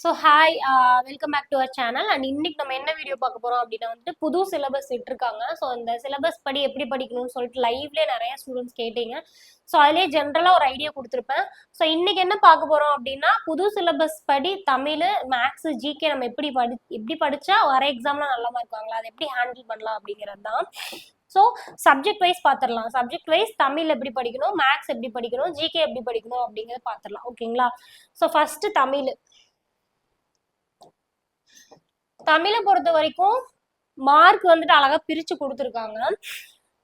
So hi welcome back to our channel. And இன்னைக்கு நம்ம என்ன வீடியோ பார்க்க போறோம் அப்படின்னா புது சிலபஸ் விட்டுருக்காங்க. ஸோ அந்த சிலபஸ் படி எப்படி படிக்கணும்னு சொல்லிட்டு லைவ்லேயே நிறைய ஸ்டூடெண்ட்ஸ் கேட்டீங்க. ஸோ அதுலேயே ஜென்ரலாக ஒரு ஐடியா கொடுத்துருப்பேன். ஸோ இன்னைக்கு என்ன பார்க்க போறோம் அப்படின்னா புது சிலபஸ் படி தமிழ், மேக்ஸ், ஜிகே நம்ம எப்படி படிச்சா வர எக்ஸாம்ல நல்ல மார்க் வாங்கலாம், அதை எப்படி ஹேண்டில் பண்ணலாம் அப்படிங்கிறது தான். ஸோ சப்ஜெக்ட் வைஸ் பார்த்துடலாம். சப்ஜெக்ட் வைஸ் தமிழ் எப்படி படிக்கணும், மேக்ஸ் எப்படி படிக்கணும், ஜிகே எப்படி படிக்கணும் அப்படிங்கிறத பார்த்துடலாம். ஓகேங்களா? ஸோ ஃபர்ஸ்ட் தமிழை பொறுத்த வரைக்கும் மார்க் அழகா பிரிச்சு கொடுத்துருக்காங்க.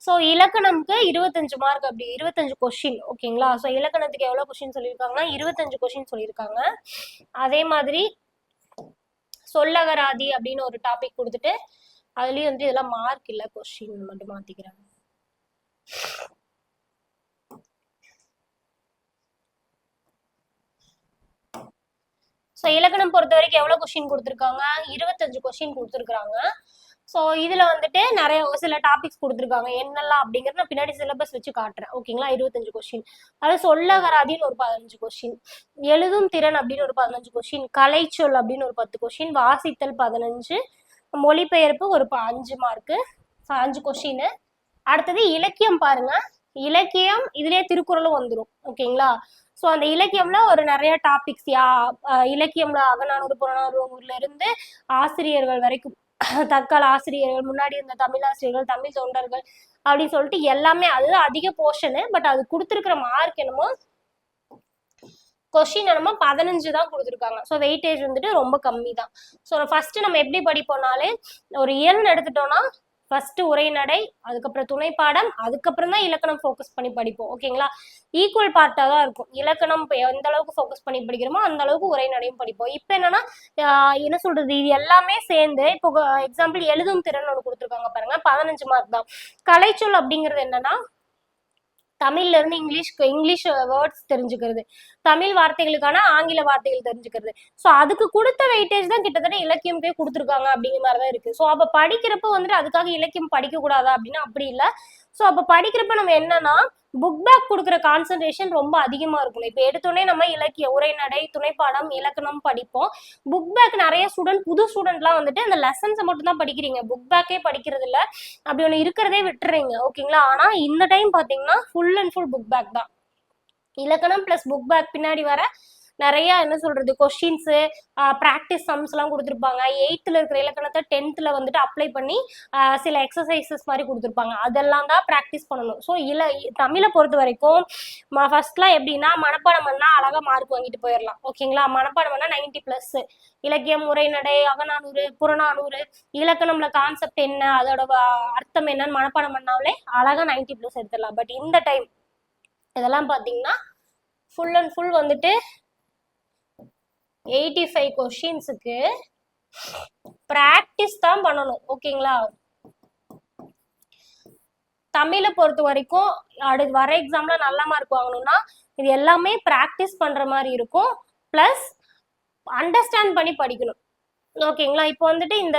ஸோ இலக்கணம்க்கு 25 மார்க், அப்படி 25 கொஸ்டின். ஓகேங்களா? ஸோ இலக்கணத்துக்கு எவ்வளவு கொஸ்டின் சொல்லியிருக்காங்கன்னா 25 கொஸ்டின் சொல்லியிருக்காங்க. அதே மாதிரி சொல்லகராதி அப்படின்னு ஒரு டாபிக் கொடுத்துட்டு அதுலயும் இதெல்லாம் மார்க் இல்ல, கொஸ்டின் மட்டும் மாத்திக்கிறாங்க. ஸோ இலக்கணம் பொறுத்த வரைக்கும் எவ்வளோ கொஸ்டின் கொடுத்துருக்காங்க? 25 கொஸ்டின் கொடுத்துருக்காங்க. ஸோ இதில் நிறைய சில டாபிக்ஸ் கொடுத்துருக்காங்க. என்னெல்லாம் அப்படிங்கிறது நான் பின்னாடி சிலபஸ் வச்சு காட்டுறேன். ஓகேங்களா? 25 கொஸ்டின். அது சொல்லகராதின்னு ஒரு 15 கொஸ்டின், எழுதும் திறன் அப்படின்னு ஒரு 15 கொஸ்டின், கலைச்சொல் அப்படின்னு ஒரு 10 கொஸ்டின், வாசித்தல் 15, மொழிபெயர்ப்பு ஒரு 5 மார்க்கு, 5 கொஸ்டின். அடுத்தது இலக்கியம் பாருங்க. இலக்கியம் இதுலயே திருக்குறளும் வந்துடும். ஓகேங்களா? ஸோ அந்த இலக்கியம்ல ஒரு நிறைய டாபிக்ஸ், இலக்கியம்ல அகநானூறு புறநானூறுல இருந்து ஆசிரியர்கள் வரைக்கும், தற்கால ஆசிரியர்கள், முன்னாடி இருந்த தமிழ் ஆசிரியர்கள், தமிழ் தொண்டர்கள் அப்படின்னு சொல்லிட்டு எல்லாமே, அது அதிக போர்ஷனு. பட் அது கொடுத்துருக்கிற மார்க் என்னமோ கொஸ்டின் என்னமோ 15 தான் கொடுத்துருக்காங்க. ஸோ வெயிட்டேஜ் ரொம்ப கம்மி தான். ஸோ ஃபர்ஸ்ட் நம்ம எப்படி படிப்போம்னாலே, ஒரு இயல்னு எடுத்துட்டோம்னா ஃபர்ஸ்ட் உரைநடை, அதுக்கப்புறம் துணைப்பாடம், அதுக்கப்புறம் தான் இலக்கணம் ஃபோக்கஸ் பண்ணி படிப்போம். ஓகேங்களா? ஈக்குவல் பார்ட்டாக தான் இருக்கும். இலக்கணம் எந்த அளவுக்கு ஃபோக்கஸ் பண்ணி படிக்கிறோமோ அந்த அளவுக்கு உரைநடையும் படிப்போம். இப்போ என்னன்னா என்ன சொல்றது, இது எல்லாமே சேர்ந்து இப்போ எக்ஸாம்பிள் எழுதும் திறன் ஒன்று கொடுத்துருக்காங்க பாருங்க, 15 மார்க் தான். கலைச்சொல் அப்படிங்கிறது என்னன்னா தமிழ்ல இருந்து இங்கிலீஷ் வேர்ட்ஸ் தெரிஞ்சுக்கிறது, தமிழ் வார்த்தைகளுக்கான ஆங்கில வார்த்தைகள் தெரிஞ்சுக்கிறது. ஸோ அதுக்கு கொடுத்த வெயிட்டேஜ் தான் கிட்டத்தட்ட இலக்கியம் போய் கொடுத்துருக்காங்க அப்படிங்கிற மாதிரி தான் இருக்கு. ஸோ அப்போ படிக்கிறப்ப அதுக்காக இலக்கியம் படிக்க கூடாதா அப்படின்னா அப்படி இல்லை. ஸோ அப்போ படிக்கிறப்ப நம்ம என்னன்னா புக் பேக் கொடுக்குற கான்சன்ட்ரேஷன் ரொம்ப அதிகமா இருக்கணும். இப்போ எடுத்தோடனே நம்ம இலக்கிய உரைநடை, துணைப்பாடம், இலக்கணம் படிப்போம். புக் பேக் நிறைய ஸ்டூடெண்ட், புது ஸ்டூடெண்ட்லாம் அந்த லெசன்ஸை மட்டும் தான் படிக்கிறீங்க, புக் பேக்கே படிக்கிறது இல்லை. அப்படி ஒன்று இருக்கிறதே விட்டுறீங்க. ஓகேங்களா? ஆனா இந்த டைம் பாத்தீங்கன்னா full and full book back தான். இலக்கணம் பிளஸ் புக் பேக் பின்னாடி வர நிறைய என்ன சொல்றது கொஸ்டின்ஸ், ப்ராக்டிஸ் சம்ஸ் எல்லாம் கொடுத்துருப்பாங்க. 8th இருக்கிற இலக்கணத்தை 10th அப்ளை பண்ணி சில எக்ஸசைசஸ் மாதிரி கொடுத்துருப்பாங்க. அதெல்லாம் தான் ப்ராக்டிஸ் பண்ணணும். ஸோ தமிழை பொறுத்த வரைக்கும் ஃபர்ஸ்ட்லாம் எப்படின்னா மனப்பாடம் பண்ணா அழகா மார்க் வாங்கிட்டு போயிடலாம். ஓகேங்களா? மனப்பாடம் பண்ணா 90+. இலக்கியம், உரைநடை, அகநானூறு, புறநானூறு, இலக்கணம்ல கான்செப்ட் என்ன, அதோட அர்த்தம் என்னன்னு மனப்பாடம் பண்ணாலே அழகா 90+ எடுத்துடலாம். பட் இந்த டைம் இதெல்லாம் பாத்தீங்கன்னா ஃபுல் அண்ட் ஃபுல் 85 கொஸ்டின்ஸுக்கு பிராக்டிஸ் தான் பண்ணணும். ஓகேங்களா? தமிழை பொறுத்த வரைக்கும் அடுத்து வர எக்ஸாம்ல நல்ல மார்க் வாங்கணும்னா இது எல்லாமே பிராக்டிஸ் பண்ற மாதிரி இருக்கும். பிளஸ் அண்டர்ஸ்டாண்ட் பண்ணி படிக்கணும். ஓகேங்களா? இப்போ இந்த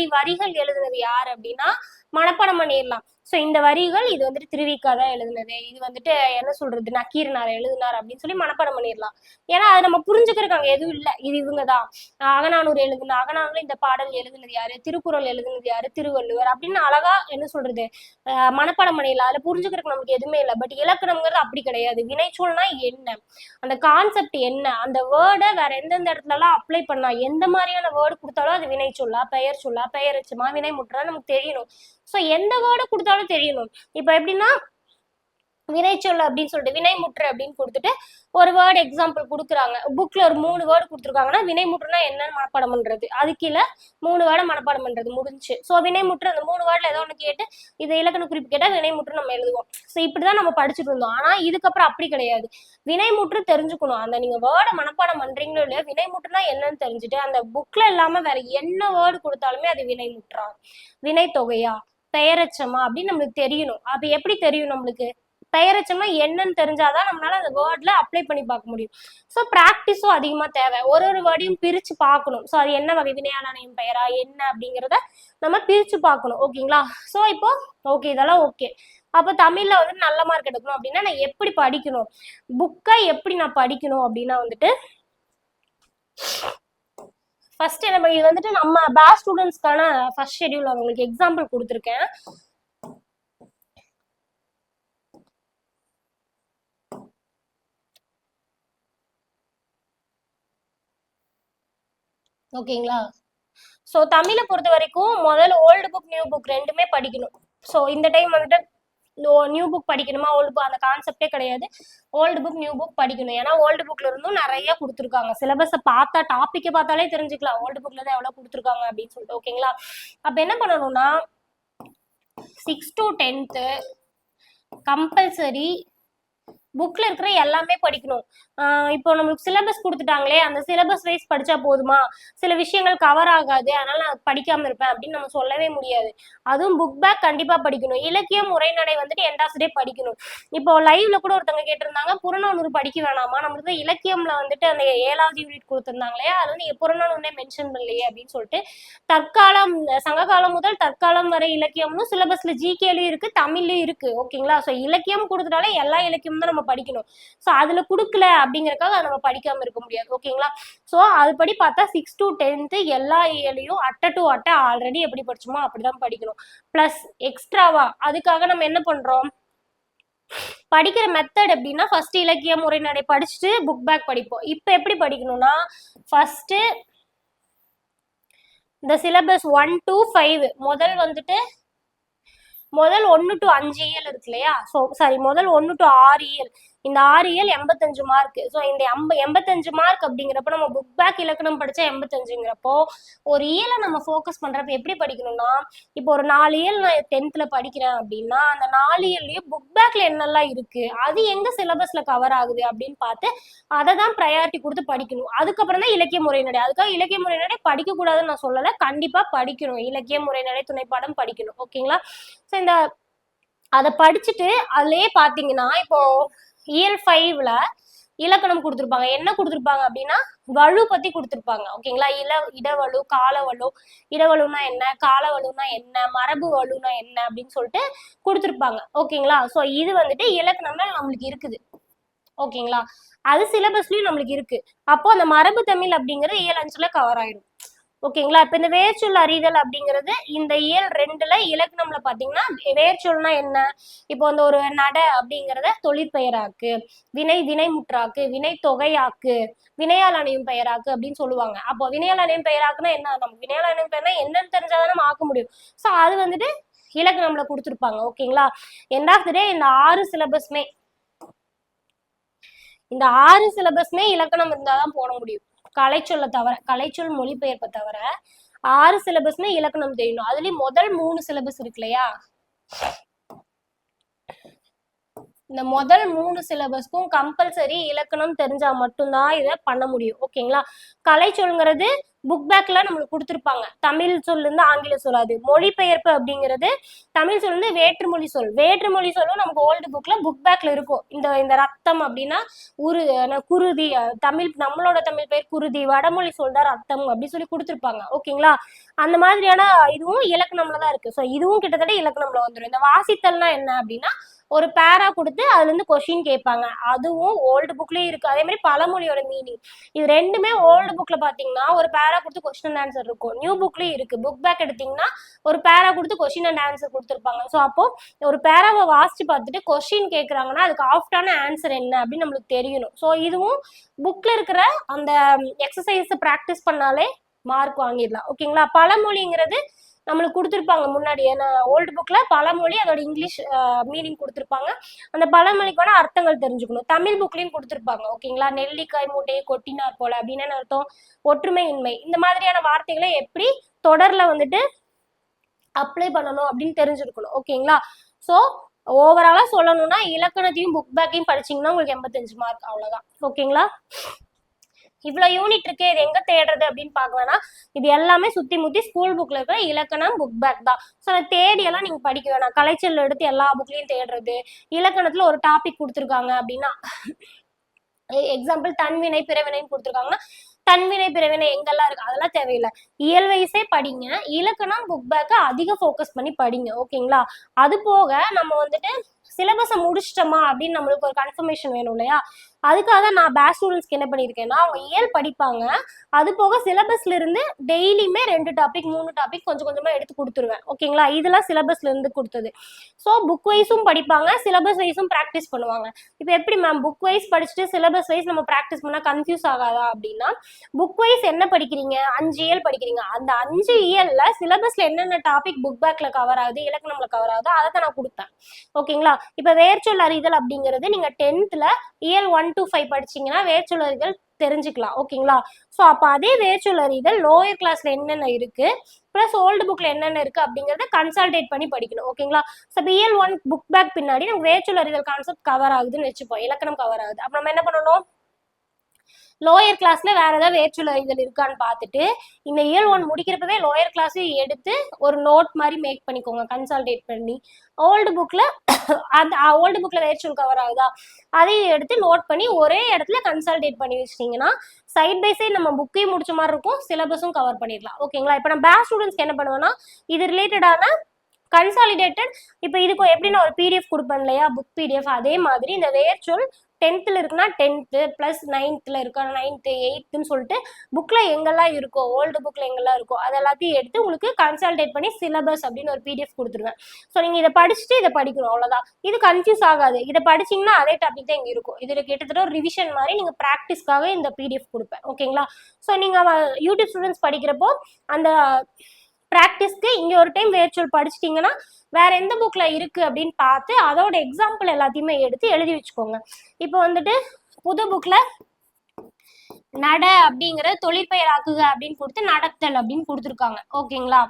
வரிகள் எழுதுனது யார் அப்படின்னா மனப்பாடம் பண்ணிடலாம். ஸோ இந்த வரிகள் இது திருவிக்கா தான் எழுதுனது, இது என்ன சொல்றது நக்கீரனார் எழுதினார் அப்படின்னு சொல்லி மனப்பாடம் பண்ணிடலாம். ஏன்னா அதை நம்ம புரிஞ்சுக்கிறதுக்கு அங்கே எதுவும் இல்லை. இது இவங்க தான் அகநானூறு எழுதுன, அகநானூறு இந்த பாடல் எழுதுனது யாரு, திருக்குறள் எழுதுனது யாரு, திருவள்ளுவர் அப்படின்னு அழகா என்ன சொல்றது மனப்பாடம் பண்ணிடலாம். அதில் புரிஞ்சுக்கிறதுக்கு நமக்கு எதுவுமே இல்லை. பட் இலக்கணம்ங்கிறது அப்படி கிடையாது. வினைச்சொல்னா என்ன, அந்த கான்செப்ட் என்ன, அந்த வேர்டை வேற எந்தெந்த இடத்துல எல்லாம் அப்ளை பண்ணா, எந்த மாதிரியான வேர்டு கொடுத்தாலும் அது வினை சொல்லா, பெயர் சொல்லா, பெயரச்சமா, வினை முற்றா நமக்கு தெரியணும். ஸோ எந்த வேர்டை கொடுத்தாலும் தெரியணும். இப்போ எப்படின்னா வினைச்சொல் அப்படின்னு சொல்லிட்டு வினைமுற்று அப்படின்னு கொடுத்துட்டு ஒரு வேர்டு எக்ஸாம்பிள் கொடுக்குறாங்க. புக்ல ஒரு 3 வேர்டு கொடுத்துருக்காங்கன்னா வினைமுற்றுனா என்னன்னு மனப்பாடம் பண்றது, அது கீழே 3 வேர்டை மனப்பாடம் பண்றது முடிஞ்சு. ஸோ வினைமுற்று அந்த 3 வேர்டில் ஏதோ ஒன்று கேட்டு இது இலக்கண குறிப்பு கேட்டால் வினைமுற்று நம்ம எழுதுவோம். ஸோ இப்படிதான் நம்ம படிச்சுட்டு இருந்தோம். ஆனா இதுக்கப்புறம் அப்படி கிடையாது. வினைமுற்று தெரிஞ்சுக்கணும். அந்த நீங்க வேர்டை மனப்பாடம் பண்றீங்களோ இல்லையோ வினைமுற்றுனா என்னன்னு தெரிஞ்சுட்டு அந்த புக்ல இல்லாம வேற என்ன வேர்டு கொடுத்தாலுமே அது வினைமுற்றா, வினை தொகையா, பெயரச்சமா அப்படின்னு நம்மளுக்கு தெரியணும். அப்ப எப்படி தெரியும் நம்மளுக்கு? பெயரச்சமா என்னன்னு தெரிஞ்சாதான் நம்மளால அந்த வேர்ட்ல அப்ளை பண்ணி பார்க்க முடியும். ஸோ ப்ராக்டிஸும் அதிகமா தேவை. ஒரு வேர்டையும் பிரிச்சு பார்க்கணும். ஸோ அது என்ன வகை, வினையாளனையும் பெயரா என்ன அப்படிங்கிறத நம்ம பிரிச்சு பார்க்கணும். ஓகேங்களா? ஸோ இப்போ ஓகே, இதெல்லாம் ஓகே. அப்போ தமிழ்ல நல்ல மார்க் எடுக்கணும் அப்படின்னா நான் எப்படி படிக்கணும், புக்கை எப்படி நான் படிக்கணும் அப்படின்னா ஃபர்ஸ்ட் நம்ம இது வந்துட்டு நம்ம பேட்ச் ஸ்டூடெண்ட்ஸ்க்கான ஃபர்ஸ்ட் ஷெட்யூல் உங்களுக்கு எக்ஸாம்பிள் கொடுத்துருக்கேன். ஓகேங்களா? ஸோ தமிழை பொறுத்த வரைக்கும் முதல்ல ஓல்டு புக் நியூ புக் ரெண்டுமே படிக்கணும். ஸோ இந்த டைம் வந்துட்டு நியூ புக் படிக்கணுமா ஓல்டு புக் அந்த கான்செப்டே கிடையாது. ஓல்டு புக் நியூ புக் படிக்கணும். ஏன்னா ஓல்டு புக்ல இருந்தும் நிறைய கொடுத்துருக்காங்க. சிலபஸை பார்த்தா டாப்பிக்கை பார்த்தாலே தெரிஞ்சுக்கலாம் ஓல்டு புக்ல தான் எவ்வளோ கொடுத்துருக்காங்க அப்படின்னு சொல்லிட்டு. ஓகேங்களா? அப்போ என்ன பண்ணணும்னா 6 to 10th கம்பல்சரி புக்ல இருக்கிற எல்லாமே படிக்கணும். இப்போ நம்மளுக்கு சிலபஸ் கொடுத்துட்டாங்களே அந்த சிலபஸ் வைஸ் படிச்சா போதுமா, சில விஷயங்கள் கவர் ஆகாது அதனால நான் படிக்காம இருப்பேன் அப்படின்னு நம்ம சொல்லவே முடியாது. அதுவும் புக் பேக் கண்டிப்பா படிக்கணும். இலக்கியம் உரைநடை வந்துட்டு எண்டாஸ்டே படிக்கணும். இப்போ லைவ்ல கூட ஒருத்தவங்க கேட்டிருந்தாங்க புறநானூறு படிக்க வேணாமா, நம்மளுக்கு இலக்கியம்ல வந்துட்டு அந்த 7வது யூனிட் கொடுத்துருந்தாங்களே அது வந்து புறநானூறு மென்ஷன் பண்ணலையே அப்படின்னு சொல்லிட்டு. தற்காலம் சங்ககாலம் முதல் தற்காலம் வரை இலக்கியம்னு சிலபஸ்ல ஜிகேலயும் இருக்கு தமிழ்லயும் இருக்கு. ஓகேங்களா? ஸோ இலக்கியம் கொடுத்துட்டாலே எல்லா இலக்கியமும் தான் நம்ம படிக்கணும். ஸோ அதுல கொடுக்கல அப்படிங்கறக்காக நம்ம படிக்காம இருக்க முடியாது. ஓகேங்களா? ஸோ அதுபடி பார்த்தா 6 to 10th எல்லா இயலையும் அட்டை டு அட்டை ஆல்ரெடி எப்படி படிச்சோமோ அப்படிதான் படிக்கணும். பிளஸ் எக்ஸ்ட்ராவா அதுக்காக நம்ம என்ன பண்றோம், படிக்கிற மெத்தட் எப்படின்னா ஃபர்ஸ்ட் இலக்கியம் உரைநடை படிச்சுட்டு புக் பேக் படிப்போம். இப்போ எப்படி படிக்கணும்னா ஃபர்ஸ்ட் இந்த சிலபஸ் 1 to 5 முதல் 1 to 5 இயல் இருக்கு இல்லையா, ஸோ சாரி முதல் 1 to 6 இயல். இந்த 6 இயல் 85 மார்க். ஸோ இந்த 85 மார்க் அப்படிங்கிறப்ப நம்ம புக் பேக் இலக்கணம் படிச்சா 85ங்கிறப்போ ஒரு இயலை நம்ம ஃபோக்கஸ் பண்றப்ப எப்படி படிக்கணும்னா, இப்போ ஒரு 4 இயல் நான் 10th படிக்கிறேன் அப்படின்னா அந்த 4 இயல்லையும் புக் பேக்ல என்னெல்லாம் இருக்கு அது எங்க சிலபஸ்ல கவர் ஆகுது அப்படின்னு பார்த்து அதை தான் ப்ரையாரிட்டி கொடுத்து படிக்கணும். அதுக்கப்புறம் தான் இலக்கிய முறைநடை. அதுக்காக இலக்கிய முறைநடை படிக்க கூடாதுன்னு நான் சொல்லலை, கண்டிப்பா படிக்கணும். இலக்கிய முறைநடை துணைப்பாடம் படிக்கணும். ஓகேங்களா? ஸோ இந்த அதை படிச்சுட்டு அதுலயே பாத்தீங்கன்னா இப்போ இயல் 5ல இலக்கணம் கொடுத்துருப்பாங்க. என்ன கொடுத்துருப்பாங்க அப்படின்னா வலு பத்தி கொடுத்துருப்பாங்க. ஓகேங்களா? இடவலு காலவலு, இடவலுனா என்ன, காலவலுனா என்ன, மரபு வலுனா என்ன அப்படின்னு சொல்லிட்டு கொடுத்துருப்பாங்க. ஓகேங்களா? ஸோ இது வந்துட்டு இலக்கணம்னா நம்மளுக்கு இருக்குது. ஓகேங்களா? அது சிலபஸ்லயும் நம்மளுக்கு இருக்கு. அப்போ அந்த மரபு தமிழ் அப்படிங்கிறது இயல் 5ல கவர் ஆயிடும். ஓகேங்களா? இப்ப இந்த வேர்ச்சொல் அறிதல் அப்படிங்கிறது இந்த இயல் 2ல இலக்கணம்ல பாத்தீங்கன்னா வேர்ச்சொல்னா என்ன, இப்போ அந்த ஒரு நட அப்படிங்கிறத தொழிற்பெயராக்கு, வினைமுற்றாக்கு, வினை தொகையாக்கு, வினையால் அணையும் பெயராக்கு அப்படின்னு சொல்லுவாங்க. அப்போ வினையால் அணையும் பெயராக்குன்னா என்ன, நம்ம வினையால் அணையும் பெயர்னா என்னன்னு தெரிஞ்சாதான் நம்ம ஆக்க முடியும். ஸோ அது வந்துட்டு இலக்கணம்ல கொடுத்துருப்பாங்க. ஓகேங்களா? எண்ட் ஆஃப் த டே இந்த 6 சிலபஸ்மே இலக்கணம் இருந்தாதான் போட முடியும். கலைச்சொல்லை தவிர, கலைச்சொல் மொழிபெயர்ப்பை தவிர 6 சிலபஸ்மே இலக்கணம் தெரியணும். அதுலயும் முதல் 3 சிலபஸ் இருக்கு இல்லையா, இந்த முதல் 3 சிலபஸ்க்கும் கம்பல்சரி இலக்கணம் தெரிஞ்சா மட்டும்தான் இதை பண்ண முடியும். ஓகேங்களா? கலைச்சொல்ங்கிறது புக் பேக்ல நம்மளுக்கு கொடுத்துருப்பாங்க. தமிழ் சொல் இருந்து ஆங்கில சொல்லாது. மொழிபெயர்ப்பு அப்படிங்கிறது தமிழ் சொல் இருந்து வேற்றுமொழி சொல்லும் நமக்கு ஓல்டு புக் பேக்ல இருக்கும். இந்த ரத்தம் அப்படின்னா குருதி, நம்மளோட தமிழ் பெயர் குருதி, வடமொழி சொல்றா ரத்தம் அப்படி சொல்லி கொடுத்துருப்பாங்க. ஓகேங்களா? அந்த மாதிரியான இதுவும் இலக்கணம்ல தான் இருக்கு. ஸோ இதுவும் கிட்டத்தட்ட இலக்கணம்ல வந்துடும். இந்த வாசித்தல்னா என்ன அப்படின்னா ஒரு பேரா கொடுத்து அதுல இருந்து கொஸ்டின் கேட்பாங்க. அதுவும் ஓல்டு புக்லயும் இருக்கு. அதே மாதிரி பழமொழியோட மீனிங் இது ரெண்டுமே ஓல்டு புக்ல பாத்தீங்கன்னா ஒரு பேரா கொடுத்து கொஸ்டின் அண்ட் ஆன்சர் இருக்கும். நியூ புக்லயும் இருக்கு. புக் பேக் எடுத்தீங்கன்னா ஒரு பேரா கொடுத்து கொஸ்டின் அண்ட் ஆன்சர் கொடுத்துருப்பாங்க. ஸோ அப்போ ஒரு பேராவை வாசிச்சு பார்த்துட்டு கொஸ்டின் கேட்கறாங்கன்னா அதுக்கு ஆஃப்டான ஆன்சர் என்ன அப்படின்னு நம்மளுக்கு தெரியணும். ஸோ இதுவும் புக்ல இருக்கிற அந்த எக்ஸசைஸ் ப்ராக்டிஸ் பண்ணாலே மார்க் வாங்கிடலாம். ஓகேங்களா? பழமொழிங்கிறது நம்மளுக்கு கொடுத்துருப்பாங்க முன்னாடி. ஏன்னா ஓல்டு புக்ல பழமொழி அதோட இங்கிலீஷ் மீனிங் கொடுத்துருப்பாங்க. அந்த பழமொழிக்கான அர்த்தங்கள் தெரிஞ்சுக்கணும். தமிழ் புக்லயும் கொடுத்துருப்பாங்க. ஓகேங்களா? நெல்லிக்காய் மூட்டையை கொட்டினார் போல அப்படின்னு அர்த்தம், ஒற்றுமை இன்மை, இந்த மாதிரியான வார்த்தைகளை எப்படி தொடர்ல வந்துட்டு அப்ளை பண்ணணும் அப்படின்னு தெரிஞ்சிருக்கணும். ஓகேங்களா? ஸோ ஓவராலா சொல்லணும்னா இலக்கணத்தையும் புக் பேக்கையும் படிச்சீங்கன்னா உங்களுக்கு 85 மார்க், அவ்வளவுதான். ஓகேங்களா? இவ்வளவு யூனிட் இருக்கே, இது எங்க தேடுறது அப்படின்னு பாக்கலன்னா இது எல்லாமே சுத்தி முத்தி ஸ்கூல் புக்ல இருக்கிற இலக்கணம் புக் பேக் தான். ஸோ தேடி எல்லாம் நீங்க படிக்க வேணாம். கலைச்சொல் எடுத்து எல்லா புக்லயும் தேடுறது, இலக்கணத்துல ஒரு டாபிக் கொடுத்துருக்காங்க அப்படின்னா எக்ஸாம்பிள் தன்வினை பிறவினைன்னு கொடுத்துருக்காங்கன்னா தன்வினை பிறவினை எங்கெல்லாம் இருக்கு அதெல்லாம் தேவையில்லை. இயல் வயசே படிங்க. இலக்கணம் புக் பேக்க அதிக ஃபோக்கஸ் பண்ணி படிங்க. ஓகேங்களா? அது போக நம்ம வந்துட்டு சிலபஸை முடிச்சிட்டோமா அப்படின்னு நம்மளுக்கு ஒரு கன்ஃபர்மேஷன் வேணும் இல்லையா? அதுக்காக நான் பேட்ச் ஸ்டூடெண்ட்ஸ்க்கு என்ன பண்ணியிருக்கேன்னா அவங்க இயல் படிப்பாங்க, அது போக சிலபஸ்ல இருந்து டெய்லியுமே 2 டாபிக் 3 டாபிக் கொஞ்சம் கொஞ்சமா எடுத்து கொடுத்துருவேன். ஓகேங்களா, இதெல்லாம் சிலபஸ்ல இருந்து கொடுத்தது. ஸோ புக் வைஸும் படிப்பாங்க, சிலபஸ் வைஸும் ப்ராக்டிஸ் பண்ணுவாங்க. இப்போ எப்படி மேம் புக் வைஸ் படிச்சுட்டு சிலபஸ் வைஸ் நம்ம ப்ராக்டிஸ் பண்ணா கன்ஃபியூஸ் ஆகாதா அப்படின்னா, புக் வைஸ் என்ன படிக்கிறீங்க, 5 இயல் படிக்கிறீங்க, அந்த 5 இயல்ல சிலபஸ்ல என்னென்ன டாபிக் புக் பேக்ல கவர் ஆகுது, இலக்கணம்ல கவர் ஆகுதோ அதை தான் நான் கொடுப்பேன். ஓகேங்களா, இப்போ வேர்ச்சொல் அறிதல் அப்படிங்கிறது நீங்க 10th இயல் 1 to 5 படிச்சீங்கன்னா வேர்ச்சொல் அறிதல் தெரிஞ்சுக்கலாம். ஓகேங்களா, ஸோ அப்போ அதே வேர்ச்சொல் அறிதல் லோயர் கிளாஸ்ல என்னென்ன இருக்கு பிளஸ் ஓல்டு புக்ல என்னென்ன இருக்கு அப்படிங்கறத கன்சல்டேட் பண்ணி படிக்கணும். ஓகேங்களா, ஸோ இயல் 1 புக் பேக் பின்னாடி நம்ம வேர்ச்சொல் அறிதல் கான்செப்ட் கவர் ஆகுதுன்னு வச்சுப்போம், இலக்கணம் கவர் ஆகுது. அப்ப நம்ம என்ன பண்ணணும், லோயர் கிளாஸ்ல வேற ஏதாவது வேர்ச்சொல் அறிதல் இருக்கான்னு பார்த்துட்டு இந்த இயல் 1 முடிக்கிறப்பவே லோயர் கிளாஸையும் எடுத்து ஒரு நோட் மாதிரி மேக் பண்ணிக்கோங்க கன்சல்டேட் பண்ணி. ஓல்டு புக்ல அந்த ஓல்டு புக்ல வேர்ச்சொல் கவர் ஆகுதா அதையும் எடுத்து நோட் பண்ணி ஒரே இடத்துல கன்சல்டேட் பண்ணி வச்சிட்டீங்கன்னா சைட் பை சைட் நம்ம புக்கையும் முடிச்ச மாதிரி இருக்கும், சிலபஸும் கவர் பண்ணிடலாம். ஓகேங்களா, இப்போ நான் பேட்ச் ஸ்டூடெண்ட்ஸ்க்கு என்ன பண்ணுவேன்னா இது ரிலேட்டடான கன்சாலிடேட்டட், இப்போ இதுக்கு எப்படி நான் ஒரு பிடிஎஃப் கொடுப்பேன் இல்லையா, புக் பிடிஎஃப், அதே மாதிரி இந்த வேர்ச்சொல் 10th இருக்குன்னா 10th பிளஸ் 9th இருக்கா 9th 8th சொல்லிட்டு புக்ல எங்கெல்லாம் இருக்கோ, ஓல்டு புக்ல எங்கெல்லாம் இருக்கோ அது எல்லாத்தையும் எடுத்து உங்களுக்கு கன்சல்டேட் பண்ணி சிலபஸ் அப்படின்னு ஒரு பிடிஎஃப் கொடுத்துருவேன். ஸோ நீங்க இதை படிச்சுட்டு இதை படிக்கணும், அவ்வளவுதான். இது கன்ஃபியூஸ் ஆகாது, இதை படிச்சீங்கன்னா அதே டாபிக் தான் இங்க இருக்கும். இதுல கிட்டத்தட்ட ஒரு ரிவிஷன் மாதிரி நீங்க ப்ராக்டிஸ்க்காக இந்த பிடிஎஃப் கொடுப்பேன். ஓகேங்களா, ஸோ நீங்க யூடியூப் ஸ்டூடெண்ட்ஸ் படிக்கிறப்போ அந்த ப்ராக்டிஸ்க்கு இங்க ஒரு டைம் வேர்ச்சொல் படிச்சிட்டிங்கன்னா வேற எந்த புக்ல இருக்கு அப்படின்னு பார்த்து அதோட எக்ஸாம்பிள் எல்லாத்தையுமே எடுத்து எழுதி வச்சுக்கோங்க. இப்போ வந்துட்டு புது புக்ல நட அப்படிங்கிற தொழிற்பெயராக்குக அப்படின்னு கொடுத்து நடத்தல் அப்படின்னு கொடுத்துருக்காங்க. ஓகேங்களா,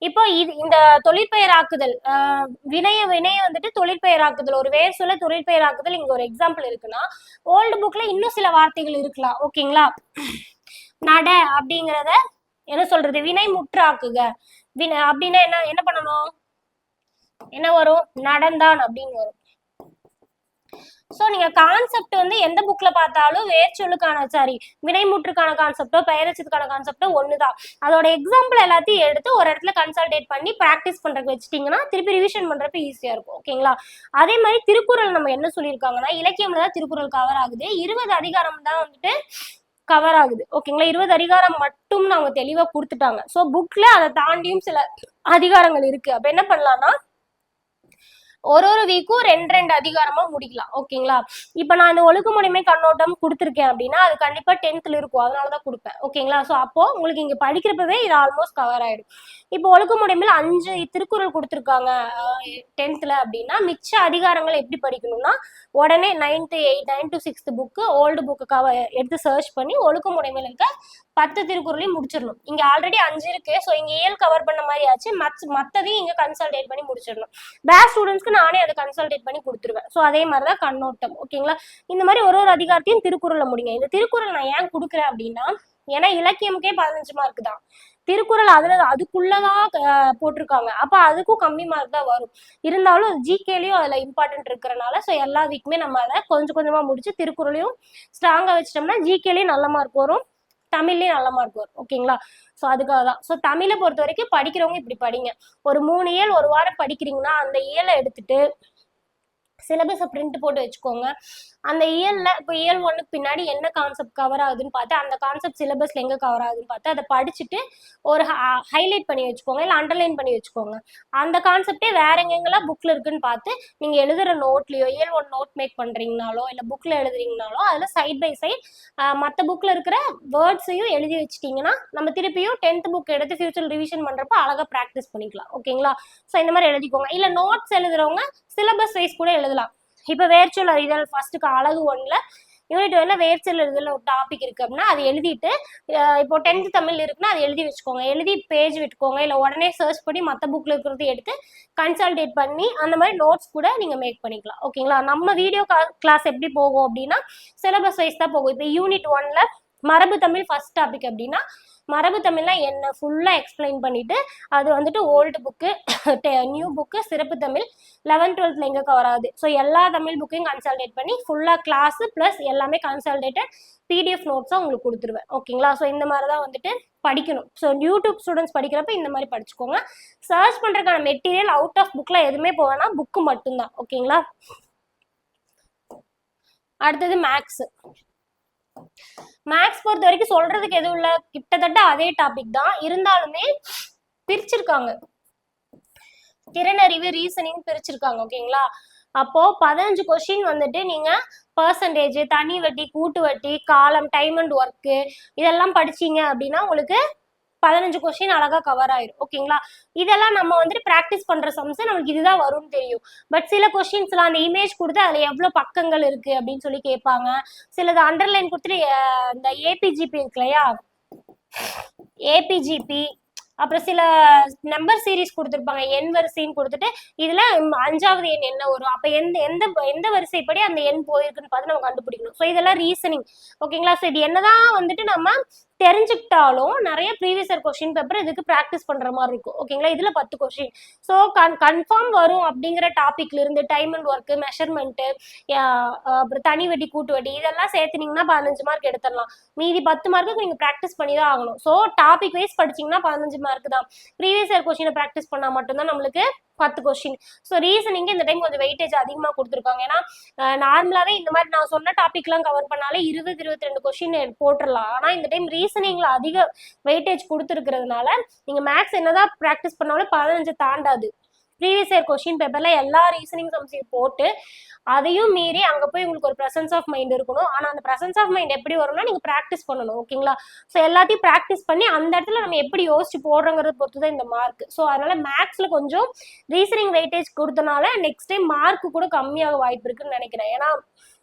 இப்போ இது இந்த தொழிற்பெயராக்குதல் வினைய வந்துட்டு தொழிற்பெயராக்குதல், ஒரு வேர் சொல்ல தொழிற்பெயராக்குதல் இங்க ஒரு எக்ஸாம்பிள் இருக்குன்னா ஓல்டு புக்ல இன்னும் சில வார்த்தைகள் இருக்கலாம். ஓகேங்களா, நட அப்படிங்கிறத என்ன சொல்றது, வினை முற்றாக்குக. வினை அப்படின்னா என்ன பண்ணணும், என்ன வரும், நடந்தான் அப்படின்னு வரும். ஸோ நீங்க கான்செப்ட் வந்து எந்த புக்ல பார்த்தாலும் வேர்ச்சொல்லுக்கான வினைமுற்றுக்கான கான்செப்டோ பெயரச்சத்துக்கான கான்செப்டோ ஒண்ணுதான். அதோட எக்ஸாம்பிள் எல்லாத்தையும் எடுத்து ஒரு இடத்துல கன்சல்டேட் பண்ணி ப்ராக்டிஸ் பண்றதுக்கு வச்சுட்டீங்கன்னா திருப்பி ரிவிஷன் பண்றப்ப ஈஸியா இருக்கும். ஓகேங்களா, அதே மாதிரி திருக்குறள் நம்ம என்ன சொல்லியிருக்காங்கன்னா இலக்கியம்ல தான் திருக்குறள் கவர் ஆகுது, 20 அதிகாரம் தான் வந்துட்டு கவர் ஆகுது. ஓகேங்களா, 20 அதிகாரம் மட்டும் அவங்க தெளிவா கொடுத்துட்டாங்க. ஸோ புக்ல அதை தாண்டியும் சில அதிகாரங்கள் இருக்கு. அப்ப என்ன பண்ணலாம்னா ஒரு வீக்கும் 2 அதிகாரமா முடிக்கலாம். ஓகேங்களா, இப்ப நான் இந்த ஒழுக்கமுடைமை கண்ணோட்டம் கொடுத்துருக்கேன் அப்படின்னா அது கண்டிப்பா 10th இருக்கும், அதனாலதான் கொடுப்பேன். ஓகேங்களா, சோ அப்போ உங்களுக்கு இங்க படிக்கிறப்பவே இது ஆல்மோஸ்ட் கவர் ஆயிடும். இப்போ ஒழுக்கமுடைமையில 5 திருக்குறள் கொடுத்துருக்காங்க 10th அப்படின்னா மிச்ச அதிகாரங்களை எப்படி படிக்கணும்னா உடனே 9th 9 to 6th book old book எடுத்து சர்ச் பண்ணி ஒழுக்கமுடைமையில இருக்க 10 திருக்குறளையும் முடிச்சிடணும். இங்க ஆல்ரெடி 5 இருக்கு, ஸோ இங்க இயல் கவர் பண்ண மாதிரி ஆச்சு, மற்றதையும் இங்க கன்சல்டேட் பண்ணி முடிச்சிடணும். பேட்ச் ஸ்டூடெண்ட்ஸ்க்கு நானே அதை கன்சல்டேட் பண்ணி கொடுத்துருவேன். ஸோ அதே மாதிரிதான் கண்ணோட்டம். ஓகேங்களா, இந்த மாதிரி ஒரு அதிகாரத்தையும் திருக்குறள்ல முடிங்க. இந்த திருக்குறள் நான் ஏன் கொடுக்குறேன் அப்படின்னா ஏன்னா இலக்கியமுக்கே 15 மார்க் தான், திருக்குறள் அதுக்குள்ளதான் போட்டிருக்காங்க, அப்ப அதுக்கும் கம்மி மார்க் தான் வரும். இருந்தாலும் ஜிகேலயும் அதுல இம்பார்ட்டன்ட் இருக்கிறனால ஸோ எல்லா வீக்குமே நம்ம அதை கொஞ்சம் கொஞ்சமா முடிச்சு திருக்குறளையும் ஸ்ட்ராங்கா வச்சிட்டோம்னா ஜிகேலயும் நல்ல மார்க் வரும், தமிழ்லயும் நல்ல மார்க் வரும். ஓகேங்களா, ஸோ அதுக்காக தான். ஸோ தமிழை பொறுத்த வரைக்கும் படிக்கிறவங்க இப்படி படிங்க, ஒரு 3 இயல் ஒரு வாரம் படிக்கிறீங்கன்னா அந்த இயலை எடுத்துட்டு சிலபஸை பிரிண்ட் போட்டு வச்சுக்கோங்க. அந்த இயல்ல இப்போ இயல் 1க்கு பின்னாடி என்ன கான்செப்ட் கவர் ஆகுதுன்னு பார்த்து அந்த கான்செப்ட் சிலபஸ்ல எங்க கவர் ஆகுதுன்னு பார்த்து அதை படிச்சுட்டு ஒரு ஹைலைட் பண்ணி வச்சுக்கோங்க, இல்லை அண்டர்லைன் பண்ணி வச்சுக்கோங்க. அந்த கான்செப்டே வேற எங்கெங்கெல்லாம் புக்ல இருக்குன்னு பார்த்து நீங்க எழுதுற நோட்லயோ இயல் 1 நோட் மேக் பண்றீங்கனாலோ இல்லை புக்ல எழுதுறீங்கனாலோ அதுல சைட் பை சைட் மற்ற புக்ல இருக்கிற வேர்ட்ஸையும் எழுதி வச்சுட்டீங்கன்னா நம்ம திருப்பியும் 10th புக் எடுத்து ஃபியூச்சர் ரிவிஷன் பண்றப்ப அழகா ப்ராக்டிஸ் பண்ணிக்கலாம். ஓகேங்களா, ஸோ இந்த மாதிரி எழுதிக்கோங்க. இல்லை நோட்ஸ் எழுதுறவங்க சிலபஸ் வைஸ் கூட எழுதலாம். இப்போ வேர்ச்சொல் அறிதல் ஃபர்ஸ்ட்டுக்கு அழகு 1ல யூனிட் 1ல வேர்ச்சொல் அறிதல் ஒரு டாபிக் இருக்கு அப்படின்னா அதை எழுதிட்டு இப்போ 10th தமிழ் இருக்குன்னா அதை எழுதி வச்சுக்கோங்க, எழுதி பேஜ் விட்டுக்கோங்க, இல்லை உடனே சர்ச் பண்ணி மற்ற புக்ல இருக்கிறத எடுத்து கன்சல்டேட் பண்ணி அந்த மாதிரி நோட்ஸ் கூட நீங்க மேக் பண்ணிக்கலாம். ஓகேங்களா, நம்ம வீடியோ கிளாஸ் எப்படி போகும் அப்படின்னா சிலபஸ் வைஸ் தான் போகும். இப்போ யூனிட் 1ல மரபு தமிழ் ஃபர்ஸ்ட் டாபிக் அப்படின்னா மரபு தமிழ்னா என்ன ஃபுல்லா எக்ஸ்பிளைன் பண்ணிட்டு அது வந்துட்டு ஓல்டு புக்கு நியூ புக்கு சிறப்பு தமிழ் 11th 12th எங்க கவர் ஆகுது, ஸோ எல்லா தமிழ் புக்கையும் கன்சல்டேட் பண்ணி ஃபுல்லா கிளாஸ் பிளஸ் எல்லாமே கன்சல்டேட்டட் பிடிஎஃப் நோட்ஸா உங்களுக்கு கொடுத்துருவேன். ஓகேங்களா, ஸோ இந்த மாதிரி தான் வந்துட்டு படிக்கணும். ஸோ யூடியூப் ஸ்டூடெண்ட்ஸ் படிக்கிறப்ப இந்த மாதிரி படிச்சுக்கோங்க. சர்ச் பண்றதுக்கான மெட்டீரியல் அவுட் ஆஃப் புக்ல எதுவுமே போவேன்னா புக்கு மட்டும்தான். ஓகேங்களா, அடுத்தது மேக்ஸ். மேக்ஸ் பொறுத்த வரைக்கும் சொல்றதுக்கு எதுவும் இல்ல, கிட்டத்தட்ட அதே டாபிக் தான், இருந்தாலுமே பிரிச்சிருக்காங்க, திறனறிவு ரீசனிங் பிரிச்சிருக்காங்க. ஓகேங்களா? அப்போ 15 கொஸ்டின் வந்துட்டு நீங்க பர்சன்டேஜ், தனி வட்டி, கூட்டு வட்டி, காலம், டைம் அண்ட் ஒர்க்கு இதெல்லாம் படிச்சீங்க அப்படின்னா உங்களுக்கு 15 கொஸ்டின் அழகா கவர் ஆயிரும். ஓகேங்களா? இதெல்லாம் நம்ம வந்துட்டு ப்ராக்டிஸ் பண்ற சம்ஸ் நமக்கு இதுதான் வரும்னு தெரியும். பட் சில கொஸ்டின்ஸ்லாம் அந்த இமேஜ் கொடுத்து அதுல எவ்வளவு பக்கங்கள் இருக்கு அப்படின்னு சொல்லி கேட்பாங்க. சிலது அண்டர்லைன் கொடுத்துட்டு இந்த ஏபிஜிபி இருக்கு இல்லையா, ஏபிஜிபி, அப்புறம் சில நம்பர் சீரீஸ் கொடுத்துருப்பாங்க, எண் வரிசைன்னு கொடுத்துட்டு இதுல 5வது எண் என்ன வரும், அப்ப எந்த எந்த எந்த வரிசைப்படி அந்த எண் போயிருக்குன்னு பார்த்து நம்ம கண்டுபிடிக்கணும். ஸோ இதெல்லாம் ரீசனிங். ஓகேங்களா? ஸோ இது என்னதான் வந்துட்டு நம்ம தெரிஞ்சுக்கிட்டாலும் நிறைய ப்ரீவியஸ் இயர் கொஸ்டின் பேப்பர் இதுக்கு ப்ராக்டிஸ் பண்ற மாதிரி இருக்கும். ஓகேங்களா? இதுல 10 கொஸ்டின். ஸோ கன்ஃபார்ம் வரும் அப்படிங்கிற டாபிக்ல இருந்து டைம் அண்ட் ஒர்க், மெஷர்மெண்ட், அப்புறம் தனி வட்டி, கூட்டு வட்டி இதெல்லாம் சேர்த்துனீங்கன்னா 15 மார்க் எடுத்துடலாம். மீதி 10 மார்க்கு நீங்க ப்ராக்டிஸ் பண்ணி தான் ஆகணும். ஸோ டாபிக் வைஸ் படிச்சீங்கன்னா 15 மார்க் தான். ப்ரீவியஸ் இயர் கொஸ்டினை ப்ராக்டிஸ் பண்ணா மட்டும்தான் நம்மளுக்கு 10 கொஸ்டின். ஸோ ரீசனிங் இந்த டைம் கொஞ்சம் வெயிட்டேஜ் அதிகமாக கொடுத்துருக்காங்க. ஏன்னா நார்மலாவே இந்த மாதிரி நான் சொன்ன டாபிக்லாம் கவர் பண்ணாலே 20-22 கொஸ்டின் போட்டுடலாம். ஆனா இந்த டைம் ரீசனிங்ல அதிக வெயிட்டேஜ் கொடுத்துருக்கிறதுனால நீங்க மேக்ஸ் என்னதான் ப்ராக்டிஸ் பண்ணாலும் 15 தாண்டாது. ப்ரீவியஸ் இயர் கொஸ்டின் பேப்பர்ல எல்லா ரீசனிங் சம்ஸையும் போட்டு அதையும் மீறி அங்க போய் உங்களுக்கு ஒரு ப்ரெசன்ஸ் ஆஃப் மைண்ட் இருக்கணும். ஆனா அந்த ப்ரெசன்ஸ் ஆஃப் மைண்ட் எப்படி வரும்னா நீங்க ப்ராக்டிஸ் பண்ணணும். ஓகேங்களா? ஸோ எல்லாத்தையும் ப்ராக்டிஸ் பண்ணி அந்த இடத்துல நம்ம எப்படி யோசிச்சு போடுறோங்கிறத பொறுத்து தான் இந்த மார்க். ஸோ அதனால மேக்ஸ்ல கொஞ்சம் ரீசனிங் வெயிட்டேஜ் கொடுத்தனால நெக்ஸ்ட் டைம் மார்க் கூட கம்மியாக வாய்ப்பு இருக்குன்னு நினைக்கிறேன். ஏன்னா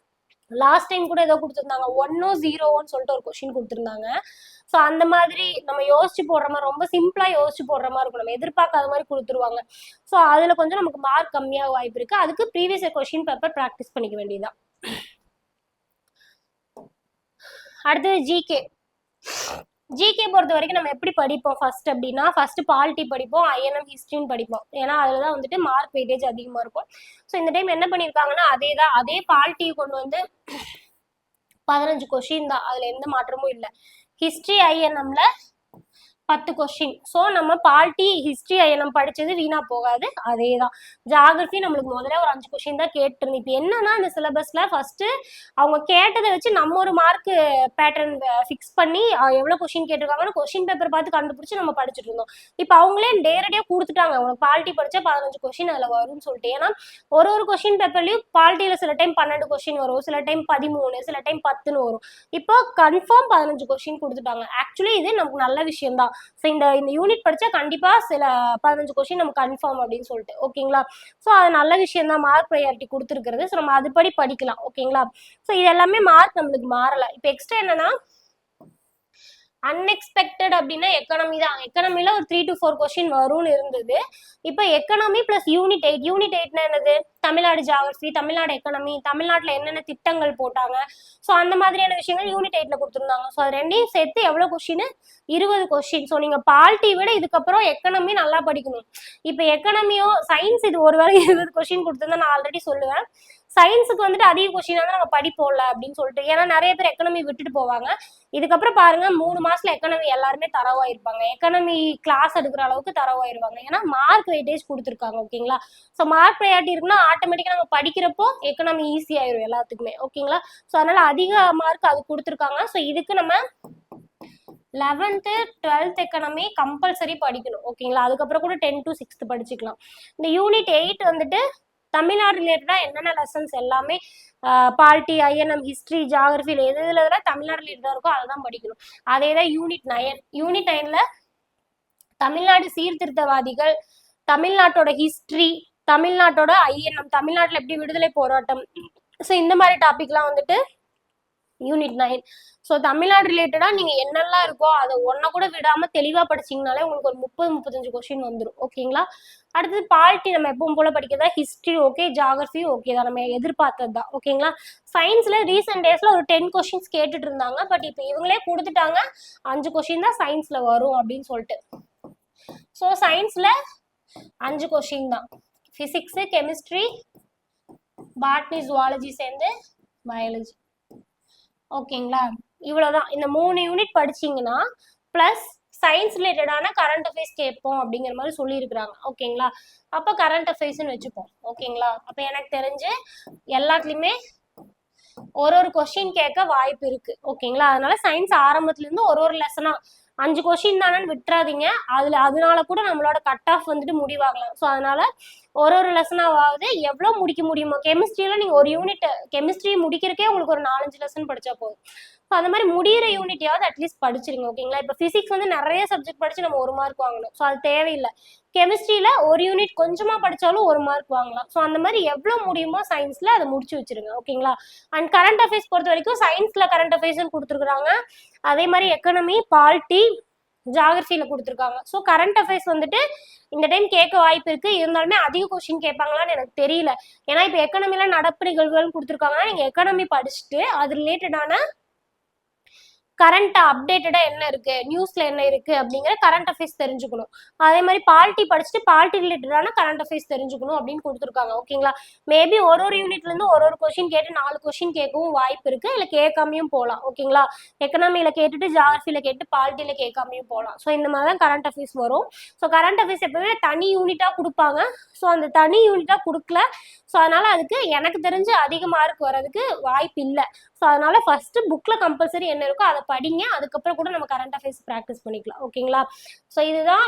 லாஸ்ட் டைம் கூட ஏதோ கொடுத்துருந்தாங்க 1-0 சொல்லிட்டு ஒரு கொஸ்டின் கொடுத்துருந்தாங்க. ஸோ அந்த மாதிரி நம்ம யோசிச்சு போடுற மாதிரி, ரொம்ப சிம்பிளா யோசிச்சு போடுற மாதிரி இருக்கும், நம்ம எதிர்பார்க்காத மாதிரி கொடுத்துருவாங்க. ஸோ அதுல கொஞ்சம் நமக்கு மார்க் கம்மியாக வாய்ப்பு இருக்கு. அதுக்கு previous year question paper practice பண்ணிக்க வேண்டியதுதான். அடுத்தது ஜிகே. ஜிகே பொறுத்த வரைக்கும் நம்ம எப்படி படிப்போம் ஃபர்ஸ்ட் அப்படின்னா, ஃபர்ஸ்ட் பாலிட்டி படிப்போம், ஐஎன்எம் ஹிஸ்ட்ரின்னு படிப்போம். ஏன்னா அதுலதான் வந்துட்டு மார்க் வெயிட்டேஜ் அதிகமா இருக்கும். ஸோ இந்த டைம் என்ன பண்ணிருக்காங்கன்னா அதே பாலிட்டியை கொண்டு வந்து 15 கொஸ்டின் தான், அதுல எந்த மாற்றமும் இல்லை. ஹிஸ்ட்ரி ஐஎன்எம்ல 10 கொஸ்டின். ஸோ நம்ம பாலிட்டி, ஹிஸ்ட்ரி, ஐஎன்எம் படிச்சது வீணா போகாது. அதே தான். ஜியாகிரபி நம்மளுக்கு முதல்ல ஒரு 5 கொஸ்டின் தான் கேட்டிருந்தோம். இப்போ என்னன்னா இந்த சிலபஸ்ல ஃபர்ஸ்ட் அவங்க கேட்டதை வச்சு நம்ம ஒரு மார்க் பேட்டர்ன் ஃபிக்ஸ் பண்ணி எவ்வளவு கொஸ்டின் கேட்டிருக்காங்கன்னு கொஸ்டின் பேப்பர் பார்த்து கண்டுபிடிச்சு நம்ம படிச்சுட்டு இருந்தோம். இப்போ அவங்களே நேரடியாக கொடுத்துட்டாங்க, உனக்கு பாலிட்டி படிச்சா 15 கொஸ்டின் அதுல வரும்னு சொல்லிட்டு. ஏன்னா ஒரு கொஸ்டின் பேப்பர்லயும் பாலிட்டியில சில டைம் 12 கொஸ்டின் வரும், சில டைம் 13, சில டைம் 10ன்னு வரும். இப்போ கன்ஃபார்ம் 15 கொஸ்டின் கொடுத்துட்டாங்க. ஆக்சுவலி இது நமக்கு நல்ல விஷயம் தான். ஸோ இந்த யூனிட் படிச்சா கண்டிப்பா சில 15 கொஸ்டின் நம்ம கன்ஃபார்ம் அப்படின்னு சொல்லிட்டு. ஓகேங்களா? ஸோ அது நல்ல விஷயம் தான், மார்க் ப்ரையாரிட்டி கொடுத்துருக்கிறது. ஸோ நம்ம அதுபடி படிக்கலாம். ஓகேங்களா? ஸோ இது எல்லாமே மார்க் நம்மளுக்கு மாறல. இப்போ எக்ஸ்ட்ரா என்னன்னா அன்எக்ஸ்பெக்டட் அப்படின்னா எக்கனாமி தான். எக்கனாமில ஒரு 3 to 4 கொஸ்டின் வரும்னு இருந்தது. இப்போ எக்கனாமி பிளஸ் யூனிட் 8. யூனிட் 8னா என்னது, தமிழ்நாடு ஜியாகிரபி, தமிழ்நாடு எக்கனாமி, தமிழ்நாட்டில் என்னென்ன திட்டங்கள் போட்டாங்க, ஸோ அந்த மாதிரியான விஷயங்கள் யூனிட் 8ல கொடுத்துருந்தாங்க. ஸோ அது ரெண்டையும் சேர்த்து எவ்வளோ கொஸ்டின், 20 கொஸ்டின். ஸோ நீங்க பாலிட்டி விட இதுக்கப்புறம் எக்கனாமி நல்லா படிக்கணும். இப்போ எக்கனாமியோ சயின்ஸ் இது ஒருவேளை 20 கொஸ்டின் கொடுத்துருந்தா நான் ஆல்ரெடி சொல்லுவேன், சயின்ஸுக்கு வந்துட்டு அதிக கொஸ்டின் வந்து நம்ம படிப்போம்ல அப்படின்னு சொல்லிட்டு. ஏன்னா நிறைய பேர் எக்கனாமி விட்டுட்டு போவாங்க. இதுக்கப்புறம் பாருங்க 3 மாசத்துல எக்கனாமி எல்லாருமே தரவாயிருப்பாங்க, எக்கனாமி கிளாஸ் எடுக்கிற அளவுக்கு தரவாயிருவாங்க. ஏன்னா மார்க் வெயிட்டேஜ் கொடுத்துருக்காங்க. ஓகேங்களா? ஸோ மார்க் ப்ரையாரிட்டி இருக்குன்னா ஆட்டோமேட்டிக்கா நம்ம படிக்கிறப்போ எக்கனாமி ஈஸி ஆயிரும் எல்லாத்துக்குமே. ஓகேங்களா? ஸோ அதனால அதிக மார்க் அது கொடுத்துருக்காங்க. ஸோ இதுக்கு நம்ம 11th 12th எக்கனாமி கம்பல்சரி படிக்கணும். ஓகேங்களா? அதுக்கப்புறம் கூட 10 to 6th படிச்சுக்கலாம். இந்த யூனிட் 8 வந்துட்டு தமிழ்நாடு ரிலேட்டடா என்னென்ன லெசன்ஸ் எல்லாமே பாலிட்டி, ஐஎன்எம், ஹிஸ்ட்ரி, ஜியாகிரபில எதுல தமிழ்நாடு ரிலேட்டடா இருக்கோ அதான் படிக்கணும். அதேதான் யூனிட் 9. யூனிட் 9ல தமிழ்நாடு சீர்திருத்தவாதிகள், தமிழ்நாட்டோட ஹிஸ்ட்ரி, தமிழ்நாட்டோட ஐஎன்எம், தமிழ்நாட்டுல எப்படி விடுதலை போராட்டம், ஸோ இந்த மாதிரி டாபிக்லாம் வந்துட்டு யூனிட் 9. ஸோ தமிழ்நாடு ரிலேட்டடா நீங்க என்னெல்லாம் இருக்கோ அதை ஒன்ன கூட விடாம தெளிவா படிச்சீங்கனாலே உங்களுக்கு ஒரு 30-35 கொஸ்டின் வந்துடும். ஓகேங்களா? அடுத்தது பாலிட்டி நம்ம எப்பவும் போல படிக்கிறதா, ஹிஸ்ட்ரி ஓகே, ஜியாகிரபி ஓகே தான், நம்ம எதிர்பார்த்தது தான். ஓகேங்களா? சயின்ஸ்ல ரீசெண்ட் டேஸ்ல ஒரு 10 கொஸ்டின்ஸ் கேட்டுட்டு இருந்தாங்க. பட் இப்போ இவங்களே கொடுத்துட்டாங்க 5 கொஸ்டின் தான் சயின்ஸ்ல வரும் அப்படின்னு சொல்லிட்டு. ஸோ சயின்ஸ்ல 5 கொஸ்டின் தான், பிசிக்ஸ், கெமிஸ்ட்ரி, பாட்னி, ஜுவாலஜி சேர்ந்து பயாலஜி. ஓகேங்களா? இவ்வளவுதான். இந்த 3 யூனிட் படிச்சீங்கன்னா பிளஸ் சயின்ஸ் ரிலேட்டடான கரண்ட் அஃபேர்ஸ் கேட்போம் அப்படிங்கிற மாதிரி சொல்லியிருக்கிறாங்க. ஓகேங்களா? அப்போ கரண்ட் அஃபேர்ஸ்ன்னு வச்சுப்போம். ஓகேங்களா? அப்போ எனக்கு தெரிஞ்சு எல்லாத்துலேயுமே ஒரு கொஸ்டின் கேட்க வாய்ப்பு இருக்கு. ஓகேங்களா? அதனால சயின்ஸ் ஆரம்பத்துல இருந்து ஒரு லெசனா 5 கொஸ்டின் தானேன்னு விட்டுறாதீங்க. அதனால கூட நம்மளோட கட் ஆஃப் வந்துட்டு முடிவாகலாம். ஸோ அதனால ஒரு லெசனாவது எவ்வளவு முடிக்க முடியுமோ, கெமிஸ்ட்ரியில நீங்க ஒரு யூனிட் கெமிஸ்ட்ரி முடிக்கிறக்கே உங்களுக்கு ஒரு 4-5 லெசன் படிச்சா போதும். ஸோ அந்த மாதிரி முடியிற யூனிட்டையாவது அட்லீஸ்ட் படிச்சிருங்க. ஓகேங்களா? இப்போ பிசிக்ஸ் வந்து நிறைய சப்ஜெக்ட் படிச்சு நம்ம 1 மார்க் வாங்கணும். ஸோ அது தேவையில்லை. கெமிஸ்ட்ரியில ஒரு யூனிட் கொஞ்சமா படிச்சாலும் 1 மார்க் வாங்கலாம். ஸோ அந்த மாதிரி எவ்வளவு முடியுமோ சயின்ஸ்ல அதை முடிச்சு வச்சிருங்க. ஓகேங்களா? அண்ட் கரண்ட் அஃபேர்ஸ் பொறுத்த வரைக்கும் சயின்ஸ்ல கரண்ட் அஃபேர்ஸ் கொடுத்துருக்காங்க. அதே மாதிரி எக்கனமி, பாலிட்டி, ஜாகிரபியில கொடுத்துருக்காங்க. ஸோ கரண்ட் அஃபேர்ஸ் வந்துட்டு இந்த டைம் கேட்க வாய்ப்பு இருக்கு. இருந்தாலுமே அதிக கொஸ்டின் கேட்பாங்களான்னு எனக்கு தெரியல. ஏன்னா இப்போ எக்கனமில நடப்பு நிகழ்வுகள் கொடுத்துருக்காங்கன்னா நீங்க எக்கனமி படிச்சுட்டு அது ரிலேட்டடான கரண்ட் அப்டேட்டடா என்ன இருக்கு, நியூஸ்ல என்ன இருக்கு அப்படிங்கிற கரண்ட் அஃபேர்ஸ் தெரிஞ்சுக்கணும். அதே மாதிரி பாலிட்டி படிச்சுட்டு பாலிட்டி ரிலேட்டடான கரண்ட் அஃபேர்ஸ் தெரிஞ்சுக்கணும் அப்படின்னு கொடுத்துருக்காங்க. ஓகேங்களா? மேபி ஒரு யூனிட்ல இருந்து ஒரு கொஸ்டின் கேட்டு 4 கொஸ்டின் கேட்கவும் வாய்ப்பு இருக்கு. இல்ல கேட்காமையும் போகலாம். ஓகேங்களா? எக்கனாமியில கேட்டுட்டு ஜியாகிரபியில கேட்டு பாலிட்டியில கேட்காமையும் போகலாம். ஸோ இந்த மாதிரி தான் கரண்ட் அஃபேர்ஸ் வரும். ஸோ கரண்ட் அஃபேர்ஸ் எப்பவுமே தனி யூனிட்டா கொடுப்பாங்க. ஸோ அந்த தனி யூனிட்டா கொடுக்கல. ஸோ அதனால அதுக்கு எனக்கு தெரிஞ்சு அதிக மார்க் வர்றதுக்கு வாய்ப்பு இல்லை. ஸோ அதனால ஃபர்ஸ்ட் புக்ல கம்பல்சரி என்ன இருக்கோ அதை படிங்க. அதுக்கப்புறம் கூட நம்ம கரண்ட் அஃபேர்ஸ் ப்ராக்டிஸ் பண்ணிக்கலாம். ஓகேங்களா? ஸோ இதுதான்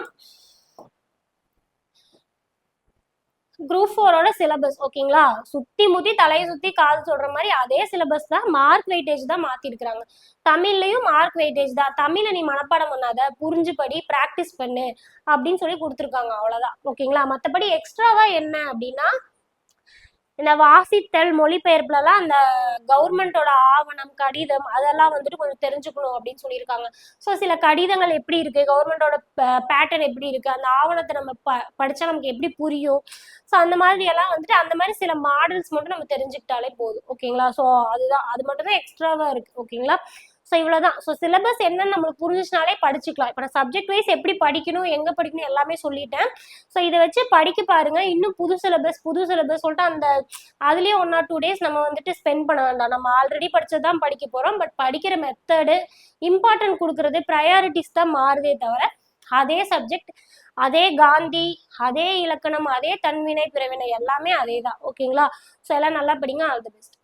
குரூப் 4ஓட சிலபஸ். ஓகேங்களா? சுத்தி முத்தி தலையை சுத்தி காது சொல்ற மாதிரி அதே சிலபஸ் தான். மார்க் வெயிட்டேஜ் தான் மாத்திருக்கிறாங்க. தமிழ்லயும் மார்க் வெயிட்டேஜ் தான். தமிழை நீ மனப்பாடம் பண்ணாத, புரிஞ்சு படி, பிராக்டிஸ் பண்ணு அப்படின்னு சொல்லி கொடுத்துருக்காங்க. அவ்வளவுதான். ஓகேங்களா? மற்றபடி எக்ஸ்ட்ராவா என்ன அப்படின்னா இந்த வாசித்தல், மொழிபெயர்ப்புலாம் அந்த கவர்மெண்டோட ஆவணம், கடிதம் அதெல்லாம் வந்துட்டு கொஞ்சம் தெரிஞ்சுக்கணும் அப்படின்னு சொல்லியிருக்காங்க. ஸோ சில கடிதங்கள் எப்படி இருக்கு, கவர்மெண்டோட பேட்டர்ன் எப்படி இருக்கு, அந்த ஆவணத்தை நம்ம படிச்சா நமக்கு எப்படி புரியும். ஸோ அந்த மாதிரி எல்லாம் வந்துட்டு அந்த மாதிரி சில மாடல்ஸ் மட்டும் நம்ம தெரிஞ்சுக்கிட்டாலே போதும். ஓகேங்களா? ஸோ அதுதான், அது மட்டும் தான் எக்ஸ்ட்ராவா இருக்கு. ஓகேங்களா? ஸோ இவ்வளோதான். ஸோ சிலபஸ் என்னன்னு நம்மளுக்கு புரிஞ்சுச்சுனாலே படிச்சுக்கலாம். இப்போ நான் சப்ஜெக்ட் வைஸ் எப்படி படிக்கணும், எங்கே படிக்கணும் எல்லாமே சொல்லிட்டேன். ஸோ இதை வச்சு படிக்க பாருங்க. இன்னும் புது சிலபஸ் சொல்லிட்டு அந்த அதுலேயே 1 or 2 days நம்ம வந்துட்டு ஸ்பெண்ட் பண்ண வேண்டாம். நம்ம ஆல்ரெடி படிச்சதான் படிக்க போறோம். பட் படிக்கிற மெத்தடு, இம்பார்ட்டன்ட் கொடுக்கறது, ப்ரையாரிட்டிஸ் தான் மாறுதே தவிர அதே சப்ஜெக்ட், அதே காந்தி, அதே இலக்கணம், அதே தன்வினை பிறவினை எல்லாமே அதே தான். ஓகேங்களா? ஸோ எல்லாம் நல்லா படிங்க. All the best.